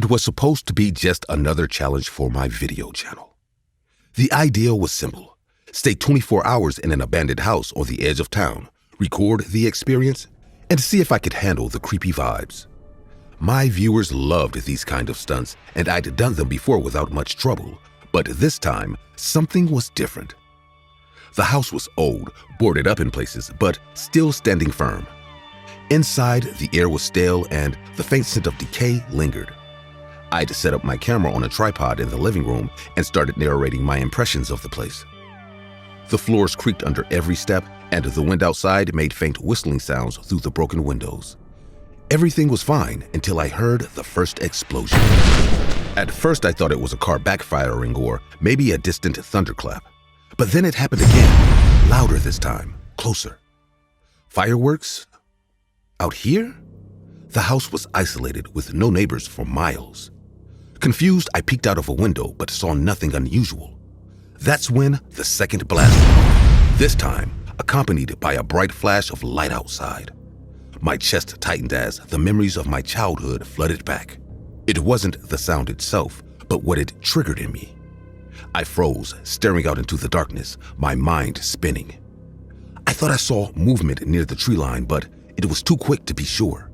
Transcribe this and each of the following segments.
It was supposed to be just another challenge for my video channel. The idea was simple. Stay 24 hours in an abandoned house on the edge of town, record the experience, and see if I could handle the creepy vibes. My viewers loved these kind of stunts, and I'd done them before without much trouble, but this time, something was different. The house was old, boarded up in places, but still standing firm. Inside, the air was stale and the faint scent of decay lingered. I'd set up my camera on a tripod in the living room and started narrating my impressions of the place. The floors creaked under every step, and the wind outside made faint whistling sounds through the broken windows. Everything was fine until I heard the first explosion. At first, I thought it was a car backfiring or maybe a distant thunderclap. But then it happened again, louder this time, closer. Fireworks? Out here? The house was isolated with no neighbors for miles. Confused, I peeked out of a window but saw nothing unusual. That's when the second blast went off, this time accompanied by a bright flash of light outside. My chest tightened as the memories of my childhood flooded back. It wasn't the sound itself, but what it triggered in me. I froze, staring out into the darkness, my mind spinning. I thought I saw movement near the tree line, but it was too quick to be sure.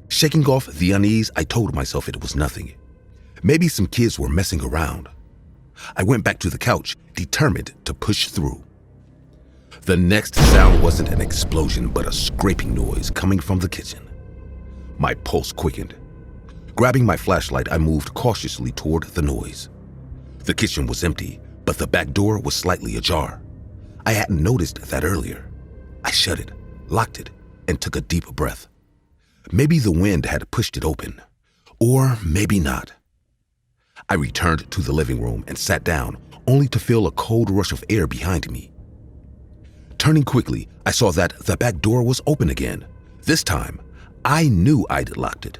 Shaking off the unease, I told myself it was nothing. Maybe some kids were messing around. I went back to the couch, determined to push through. The next sound wasn't an explosion, but a scraping noise coming from the kitchen. My pulse quickened. Grabbing my flashlight, I moved cautiously toward the noise. The kitchen was empty, but the back door was slightly ajar. I hadn't noticed that earlier. I shut it, locked it, and took a deep breath. Maybe the wind had pushed it open, or maybe not. I returned to the living room and sat down, only to feel a cold rush of air behind me. Turning quickly, I saw that the back door was open again. This time, I knew I'd locked it.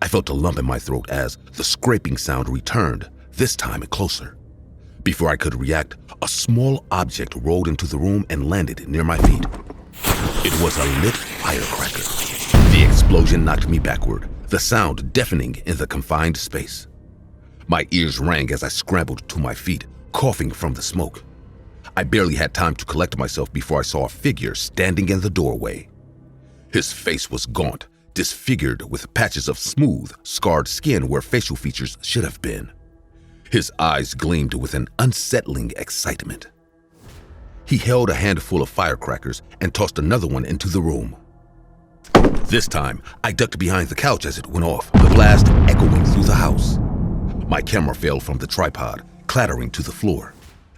I felt a lump in my throat as the scraping sound returned, this time closer. Before I could react, a small object rolled into the room and landed near my feet. It was a lit firecracker. The explosion knocked me backward, the sound deafening in the confined space. My ears rang as I scrambled to my feet, coughing from the smoke. I barely had time to collect myself before I saw a figure standing in the doorway. His face was gaunt, disfigured with patches of smooth, scarred skin where facial features should have been. His eyes gleamed with an unsettling excitement. He held a handful of firecrackers and tossed another one into the room. This time, I ducked behind the couch as it went off, the blast echoing through the house. My camera fell from the tripod, clattering to the floor.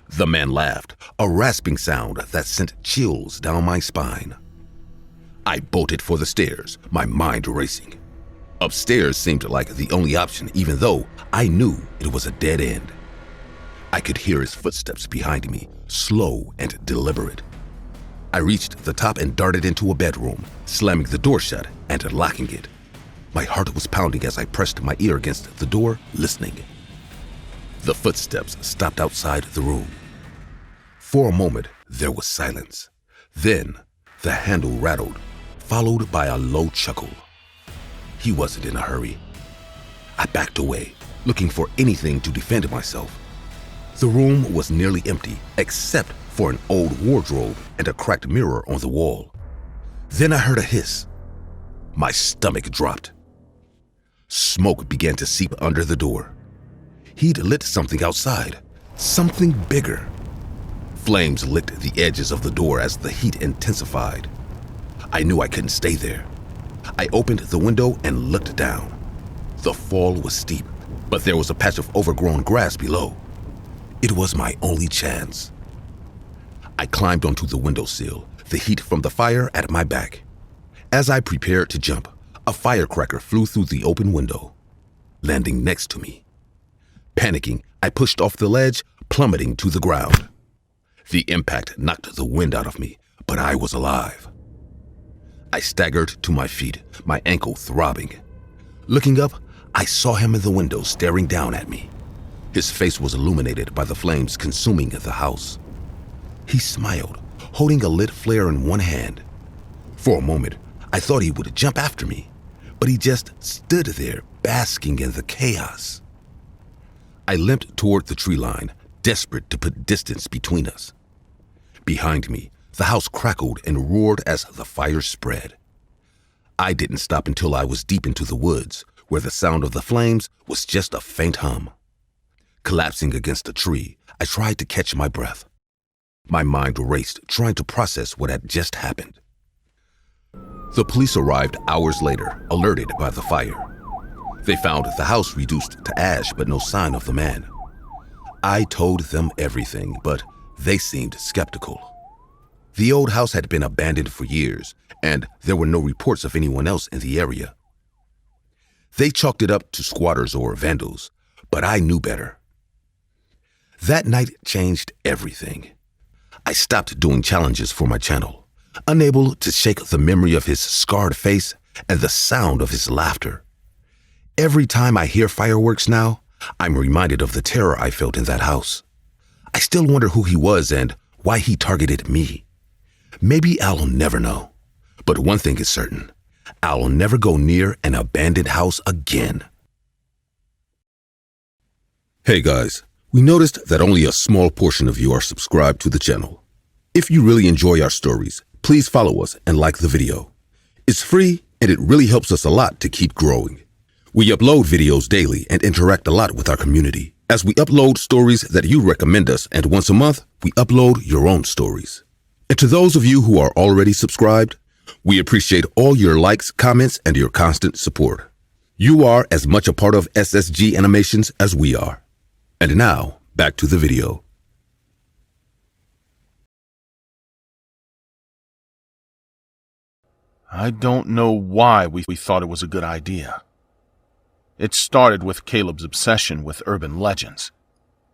The man laughed, a rasping sound that sent chills down my spine. I bolted for the stairs, my mind racing. Upstairs seemed like the only option, even though I knew it was a dead end. I could hear his footsteps behind me, slow and deliberate. I reached the top and darted into a bedroom, slamming the door shut and locking it. My heart was pounding as I pressed my ear against the door, listening. The footsteps stopped outside the room. For a moment, there was silence. Then, the handle rattled, followed by a low chuckle. He wasn't in a hurry. I backed away, looking for anything to defend myself. The room was nearly empty, except for an old wardrobe and a cracked mirror on the wall. Then I heard a hiss. My stomach dropped. Smoke began to seep under the door. He'd lit something outside, something bigger. Flames licked the edges of the door as the heat intensified. I knew I couldn't stay there. I opened the window and looked down. The fall was steep, but there was a patch of overgrown grass below. It was my only chance. I climbed onto the windowsill, the heat from the fire at my back. As I prepared to jump, a firecracker flew through the open window, landing next to me. Panicking, I pushed off the ledge, plummeting to the ground. The impact knocked the wind out of me, but I was alive. I staggered to my feet, my ankle throbbing. Looking up, I saw him in the window staring down at me. His face was illuminated by the flames consuming the house. He smiled, holding a lit flare in one hand. For a moment, I thought he would jump after me, but he just stood there, basking in the chaos. I limped toward the tree line, desperate to put distance between us. Behind me, the house crackled and roared as the fire spread. I didn't stop until I was deep into the woods, where the sound of the flames was just a faint hum. Collapsing against a tree, I tried to catch my breath. My mind raced, trying to process what had just happened. The police arrived hours later, alerted by the fire. They found the house reduced to ash, but no sign of the man. I told them everything, but they seemed skeptical. The old house had been abandoned for years, and there were no reports of anyone else in the area. They chalked it up to squatters or vandals, but I knew better. That night changed everything. I stopped doing challenges for my channel, unable to shake the memory of his scarred face and the sound of his laughter. Every time I hear fireworks now, I'm reminded of the terror I felt in that house. I still wonder who he was and why he targeted me. Maybe I'll never know. But one thing is certain, I'll never go near an abandoned house again. Hey guys, we noticed that only a small portion of you are subscribed to the channel. If you really enjoy our stories, please follow us and like the video. It's free and it really helps us a lot to keep growing. We upload videos daily and interact a lot with our community, as we upload stories that you recommend us, and once a month, we upload your own stories. And to those of you who are already subscribed, we appreciate all your likes, comments, and your constant support. You are as much a part of SSG Animations as we are. And now, back to the video. I don't know why we thought it was a good idea. It started with Caleb's obsession with urban legends.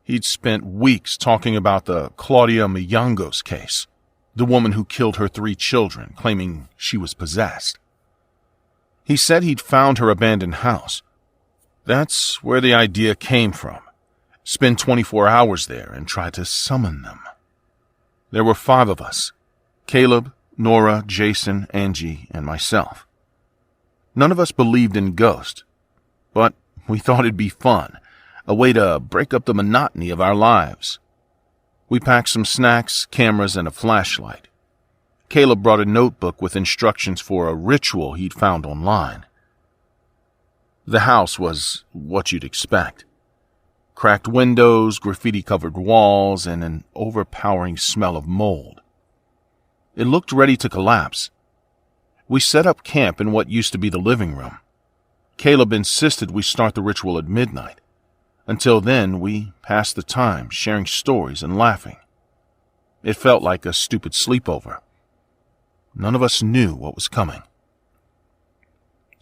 He'd spent weeks talking about the Claudia Miyangos case, the woman who killed her 3 children, claiming she was possessed. He said he'd found her abandoned house. That's where the idea came from. Spend 24 hours there and try to summon them. There were 5 of us: Caleb, Nora, Jason, Angie, and myself. None of us believed in ghosts, but we thought it'd be fun, a way to break up the monotony of our lives. We packed some snacks, cameras, and a flashlight. Caleb brought a notebook with instructions for a ritual he'd found online. The house was what you'd expect. Cracked windows, graffiti-covered walls, and an overpowering smell of mold. It looked ready to collapse. We set up camp in what used to be the living room. Caleb insisted we start the ritual at midnight. Until then, we passed the time sharing stories and laughing. It felt like a stupid sleepover. None of us knew what was coming.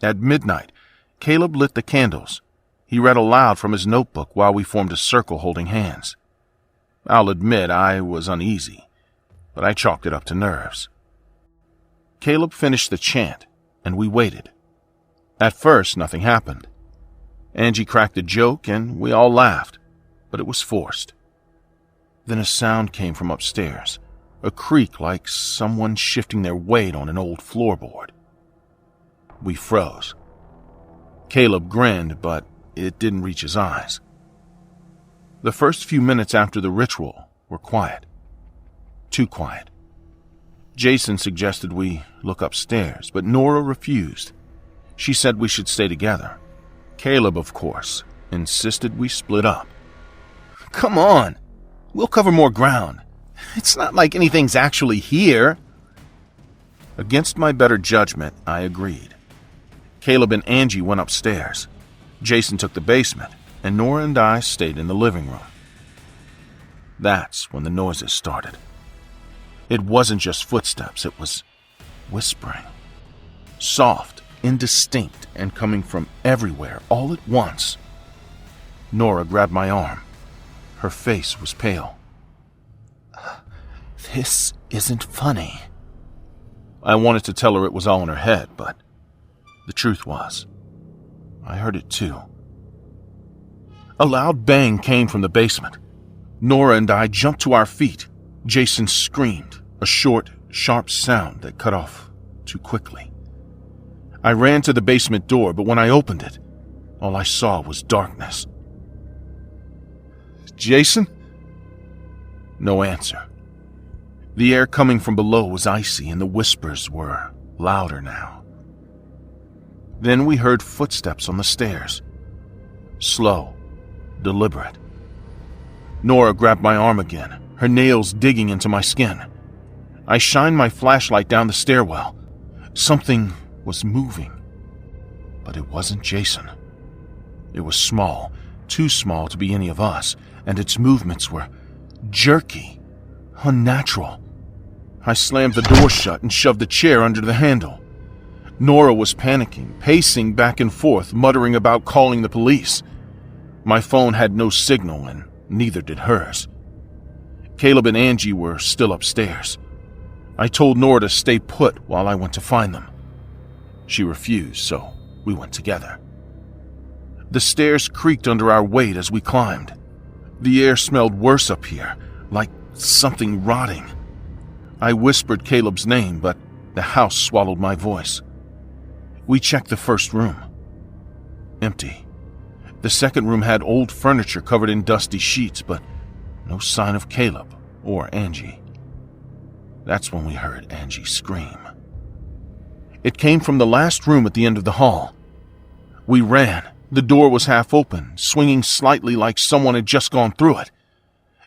At midnight, Caleb lit the candles. He read aloud from his notebook while we formed a circle holding hands. I'll admit I was uneasy, but I chalked it up to nerves. Caleb finished the chant, and we waited. At first, nothing happened. Angie cracked a joke, and we all laughed, but it was forced. Then a sound came from upstairs, a creak like someone shifting their weight on an old floorboard. We froze. Caleb grinned, but it didn't reach his eyes. The first few minutes after the ritual were quiet. Too quiet. Jason suggested we look upstairs, but Nora refused. She said we should stay together. Caleb, of course, insisted we split up. Come on, we'll cover more ground. It's not like anything's actually here. Against my better judgment, I agreed. Caleb and Angie went upstairs. Jason took the basement, and Nora and I stayed in the living room. That's when the noises started. It wasn't just footsteps, it was whispering. Soft, indistinct, and coming from everywhere all at once. Nora grabbed my arm. Her face was pale. This isn't funny. I wanted to tell her it was all in her head, but the truth was, I heard it too. A loud bang came from the basement. Nora and I jumped to our feet. Jason screamed, a short, sharp sound that cut off too quickly. I ran to the basement door, but when I opened it, All I saw was darkness. "Jason?" No answer. The air coming from below was icy, and the whispers were louder now. Then we heard footsteps on the stairs. Slow, deliberate. Nora grabbed my arm again, her nails digging into my skin. I shined my flashlight down the stairwell. Something was moving. But it wasn't Jason. It was small, too small to be any of us, and its movements were jerky, unnatural. I slammed the door shut and shoved the chair under the handle. Nora was panicking, pacing back and forth, muttering about calling the police. My phone had no signal, and neither did hers. Caleb and Angie were still upstairs. I told Nora to stay put while I went to find them. She refused, so we went together. The stairs creaked under our weight as we climbed. The air smelled worse up here, like something rotting. I whispered Caleb's name, but the house swallowed my voice. We checked the first room. Empty. The second room had old furniture covered in dusty sheets, but no sign of Caleb or Angie. That's when we heard Angie scream. It came from the last room at the end of the hall. We ran. The door was half open, swinging slightly like someone had just gone through it.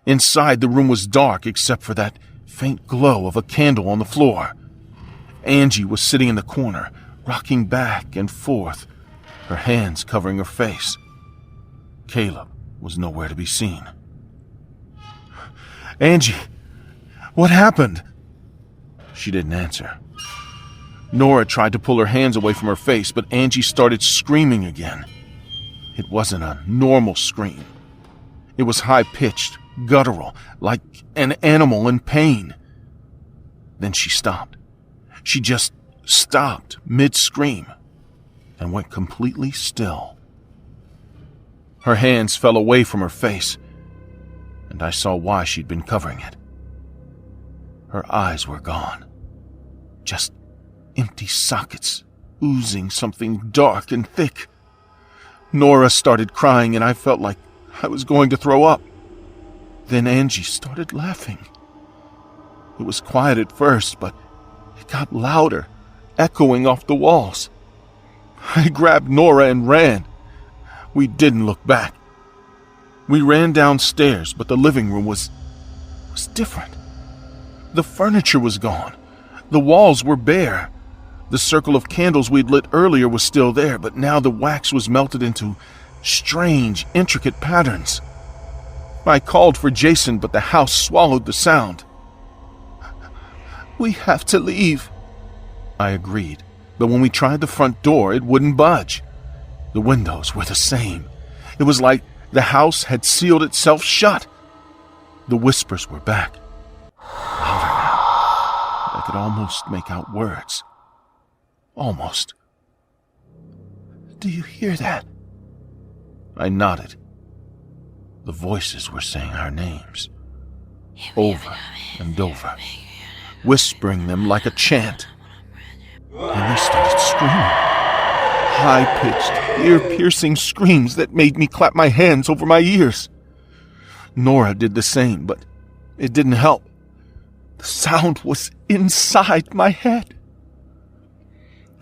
Inside, the room was dark except for that faint glow of a candle on the floor. Angie was sitting in the corner, rocking back and forth, her hands covering her face. Caleb was nowhere to be seen. "Angie, what happened?" She didn't answer. Nora tried to pull her hands away from her face, but Angie started screaming again. It wasn't a normal scream. It was high-pitched, guttural, like an animal in pain. Then she stopped. She just stopped mid-scream and went completely still. Her hands fell away from her face, and I saw why she'd been covering it. Her eyes were gone. Just empty sockets, oozing something dark and thick. Nora started crying, and I felt like I was going to throw up. Then Angie started laughing. It was quiet at first, but it got louder, echoing off the walls. I grabbed Nora and ran. We didn't look back. We ran downstairs, but the living room was different. The furniture was gone. The walls were bare. The circle of candles we'd lit earlier was still there, but now the wax was melted into strange, intricate patterns. I called for Jason, but the house swallowed the sound. "We have to leave," I agreed, but when we tried the front door, it wouldn't budge. The windows were the same. It was like the house had sealed itself shut. The whispers were back. Louder now. I could almost make out words. Almost. "Do you hear that?" I nodded. The voices were saying our names, over and over, whispering them like a chant. And they started screaming. High-pitched, ear-piercing screams that made me clap my hands over my ears. Nora did the same, but it didn't help. The sound was inside my head.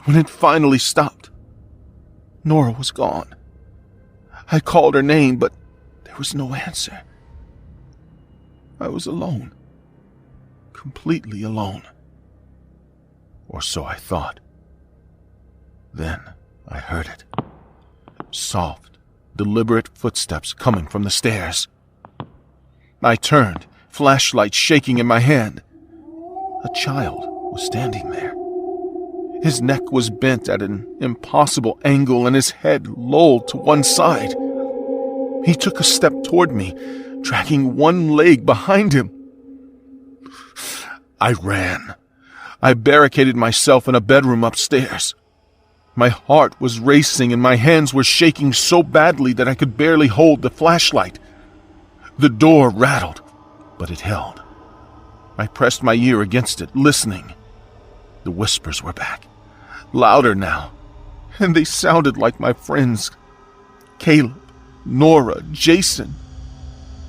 When it finally stopped, Nora was gone. I called her name, but there was no answer. I was alone. Completely alone. Or so I thought. Then I heard it. Soft, deliberate footsteps coming from the stairs. I turned, flashlight shaking in my hand. A child was standing there. His neck was bent at an impossible angle and his head lolled to one side. He took a step toward me, dragging one leg behind him. I ran. I barricaded myself in a bedroom upstairs. My heart was racing and my hands were shaking so badly that I could barely hold the flashlight. The door rattled, but it held. I pressed my ear against it, listening. The whispers were back, louder now, and they sounded like my friends, Caleb, Nora, Jason,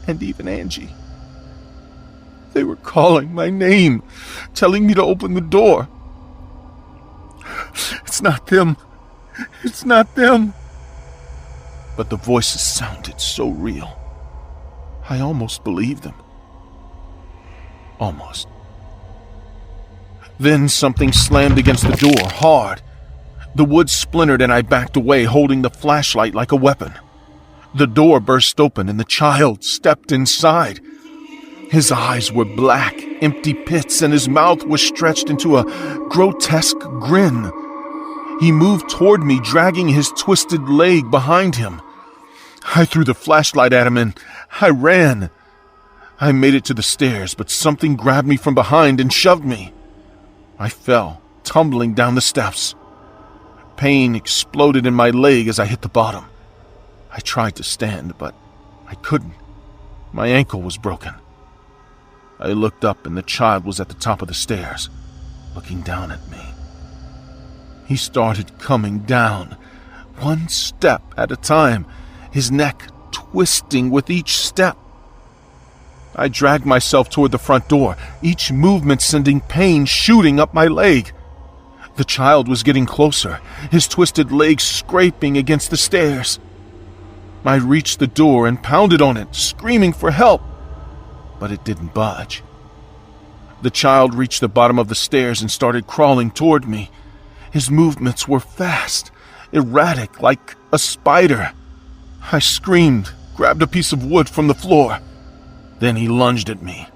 and even Angie. They were calling my name, telling me to open the door. It's not them. It's not them. But the voices sounded so real. I almost believed them. Almost. Then something slammed against the door, hard. The wood splintered and I backed away, holding the flashlight like a weapon. The door burst open and the child stepped inside. His eyes were black, empty pits, and his mouth was stretched into a grotesque grin. He moved toward me, dragging his twisted leg behind him. I threw the flashlight at him and I ran. I made it to the stairs, but something grabbed me from behind and shoved me. I fell, tumbling down the steps. Pain exploded in my leg as I hit the bottom. I tried to stand, but I couldn't. My ankle was broken. I looked up and the child was at the top of the stairs, looking down at me. He started coming down, one step at a time, his neck twisting with each step. I dragged myself toward the front door, each movement sending pain shooting up my leg. The child was getting closer, his twisted legs scraping against the stairs. I reached the door and pounded on it, screaming for help, but it didn't budge. The child reached the bottom of the stairs and started crawling toward me. His movements were fast, erratic, like a spider. I screamed, grabbed a piece of wood from the floor. Then he lunged at me.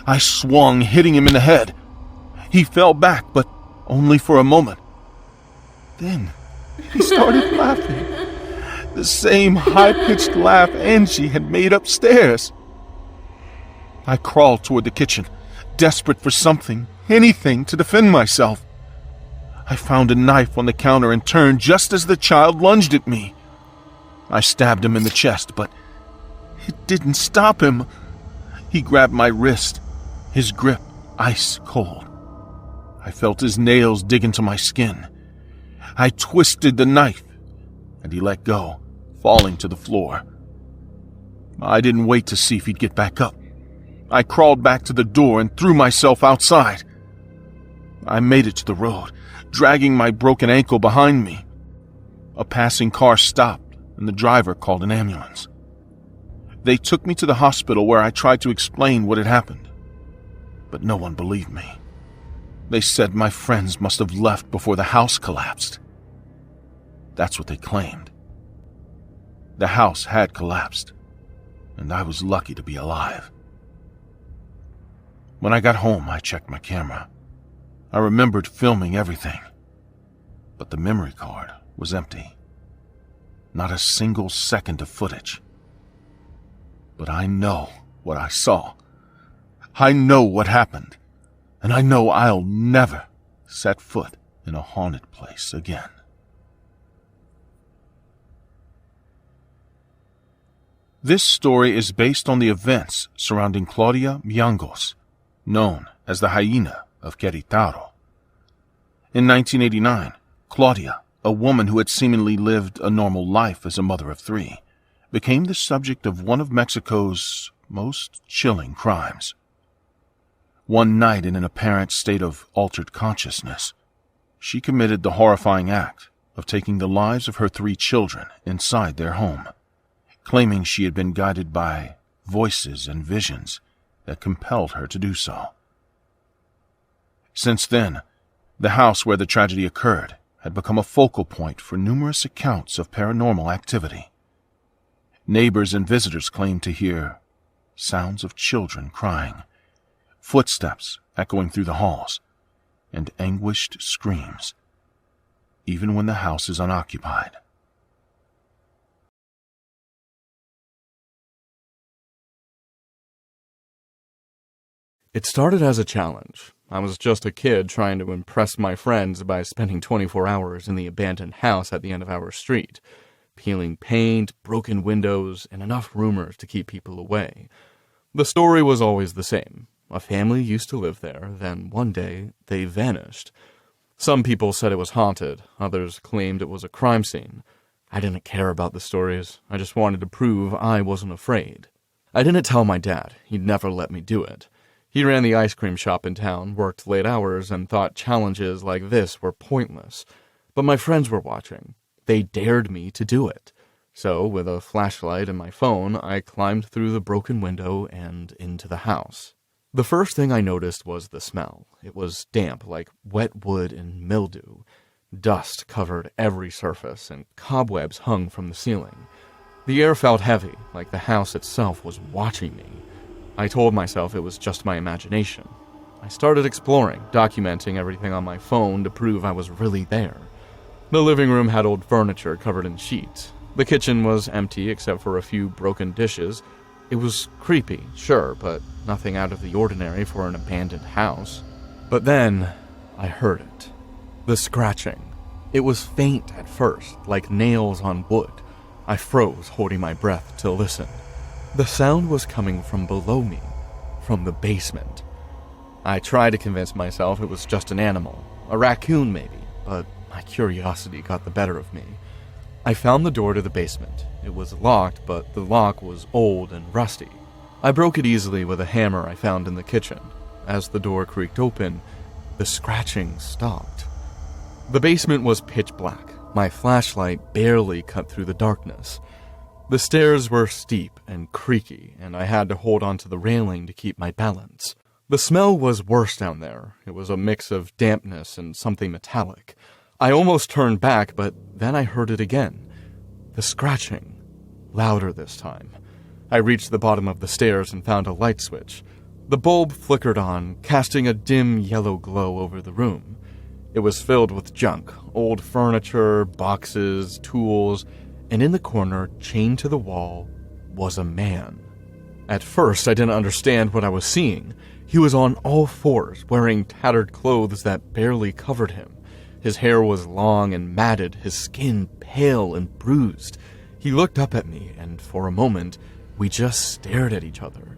I swung, hitting him in the head. He fell back, but only for a moment. Then he started laughing. The same high-pitched laugh Angie had made upstairs. I crawled toward the kitchen, desperate for something, anything to defend myself. I found a knife on the counter and turned just as the child lunged at me. I stabbed him in the chest, but it didn't stop him. He grabbed my wrist, his grip ice cold. I felt his nails dig into my skin. I twisted the knife, and he let go, falling to the floor. I didn't wait to see if he'd get back up. I crawled back to the door and threw myself outside. I made it to the road, dragging my broken ankle behind me. A passing car stopped, and the driver called an ambulance. They took me to the hospital where I tried to explain what had happened, but no one believed me. They said my friends must have left before the house collapsed. That's what they claimed. The house had collapsed, and I was lucky to be alive. When I got home, I checked my camera. I remembered filming everything, but the memory card was empty. Not a single second of footage. But I know what I saw. I know what happened, and I know I'll never set foot in a haunted place again. This story is based on the events surrounding Claudia Miangos, known as the Hyena of Querétaro. In 1989, Claudia, a woman who had seemingly lived a normal life as a mother of three, became the subject of one of Mexico's most chilling crimes. One night, in an apparent state of altered consciousness, she committed the horrifying act of taking the lives of her 3 children inside their home, claiming she had been guided by voices and visions that compelled her to do so. Since then, the house where the tragedy occurred had become a focal point for numerous accounts of paranormal activity. Neighbors and visitors claimed to hear sounds of children crying, footsteps echoing through the halls, and anguished screams, even when the house is unoccupied. It started as a challenge. I was just a kid trying to impress my friends by spending 24 hours in the abandoned house at the end of our street, peeling paint, broken windows, and enough rumors to keep people away. The story was always the same. A family used to live there, then one day they vanished. Some people said it was haunted, others claimed it was a crime scene. I didn't care about the stories. I just wanted to prove I wasn't afraid. I didn't tell my dad. He'd never let me do it. He ran the ice cream shop in town, worked late hours, and thought challenges like this were pointless. But my friends were watching. They dared me to do it. So, with a flashlight and my phone, I climbed through the broken window and into the house. The first thing I noticed was the smell. It was damp, like wet wood and mildew. Dust covered every surface, and cobwebs hung from the ceiling. The air felt heavy, like the house itself was watching me. I told myself it was just my imagination. I started exploring, documenting everything on my phone to prove I was really there. The living room had old furniture covered in sheets. The kitchen was empty except for a few broken dishes. It was creepy, sure, but nothing out of the ordinary for an abandoned house. But then, I heard it. The scratching. It was faint at first, like nails on wood. I froze, holding my breath to listen. The sound was coming from below me, from the basement. I tried to convince myself it was just an animal, a raccoon maybe, but my curiosity got the better of me. I found the door to the basement. It was locked, but the lock was old and rusty. I broke it easily with a hammer I found in the kitchen. As the door creaked open, the scratching stopped. The basement was pitch black. My flashlight barely cut through the darkness. The stairs were steep and creaky, and I had to hold onto the railing to keep my balance. The smell was worse down there. It was a mix of dampness and something metallic. I almost turned back, but then I heard it again. The scratching. Louder this time. I reached the bottom of the stairs and found a light switch. The bulb flickered on, casting a dim yellow glow over the room. It was filled with junk, old furniture, boxes, tools, and in the corner, chained to the wall, was a man. At first, I didn't understand what I was seeing. He was on all fours, wearing tattered clothes that barely covered him. His hair was long and matted, his skin pale and bruised. He looked up at me, and for a moment, we just stared at each other.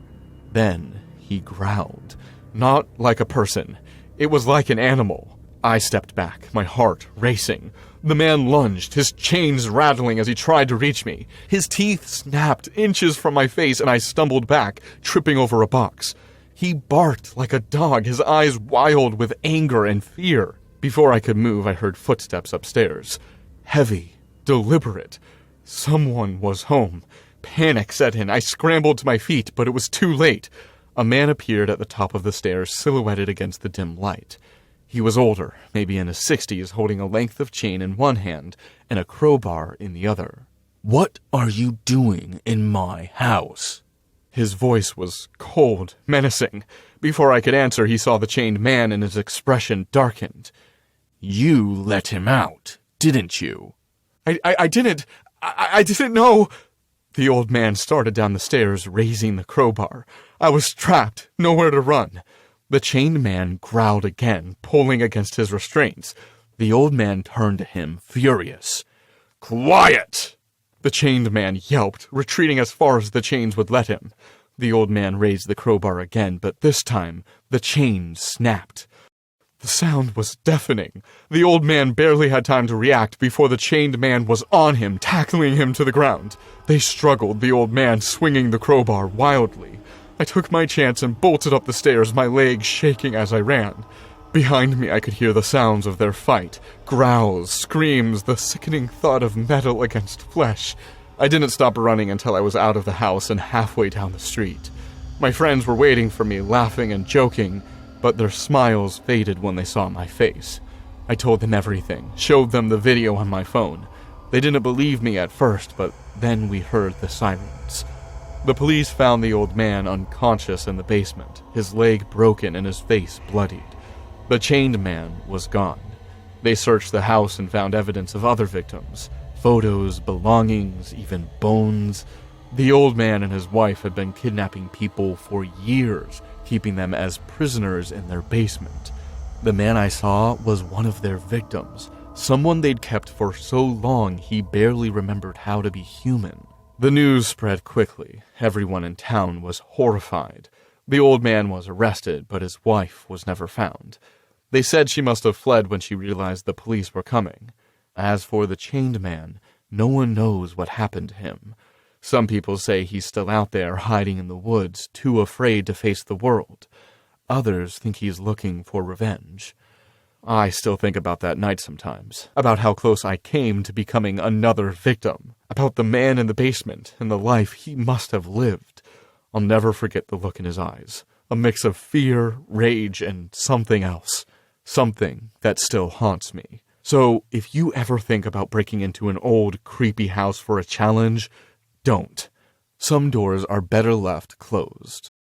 Then, he growled. Not like a person. It was like an animal. I stepped back, my heart racing. The man lunged, his chains rattling as he tried to reach me. His teeth snapped inches from my face, and I stumbled back, tripping over a box. He barked like a dog, his eyes wild with anger and fear. Before I could move, I heard footsteps upstairs. Heavy, deliberate. Someone was home. Panic set in. I scrambled to my feet, but it was too late. A man appeared at the top of the stairs, silhouetted against the dim light. He was older, maybe in his 60s, holding a length of chain in one hand and a crowbar in the other. "What are you doing in my house?" His voice was cold, menacing. Before I could answer, he saw the chained man and his expression darkened. "You let him out, didn't you?" I didn't. I didn't know. The old man started down the stairs, raising the crowbar. I was trapped, nowhere to run. The chained man growled again, pulling against his restraints. The old man turned to him, furious. "Quiet!" The chained man yelped, retreating as far as the chains would let him. The old man raised the crowbar again, but this time the chain snapped. The sound was deafening. The old man barely had time to react before the chained man was on him, tackling him to the ground. They struggled, the old man swinging the crowbar wildly. I took my chance and bolted up the stairs, my legs shaking as I ran. Behind me I could hear the sounds of their fight. Growls, screams, the sickening thud of metal against flesh. I didn't stop running until I was out of the house and halfway down the street. My friends were waiting for me, laughing and joking, but their smiles faded when they saw my face. I told them everything, showed them the video on my phone. They didn't believe me at first, but then we heard the sirens. The police found the old man unconscious in the basement, his leg broken and his face bloodied. The chained man was gone. They searched the house and found evidence of other victims, photos, belongings, even bones. The old man and his wife had been kidnapping people for years, keeping them as prisoners in their basement. The man I saw was one of their victims, someone they'd kept for so long he barely remembered how to be human. The news spread quickly. Everyone in town was horrified. The old man was arrested, but his wife was never found. They said she must have fled when she realized the police were coming. As for the chained man, No one knows what happened to him. Some people say he's still out there hiding in the woods, too afraid to face the world. Others think he's looking for revenge. I still think about that night sometimes, about how close I came to becoming another victim, about the man in the basement and the life he must have lived. I'll never forget the look in his eyes, a mix of fear, rage, and something else, something that still haunts me. So if you ever think about breaking into an old, creepy house for a challenge, don't. Some doors are better left closed.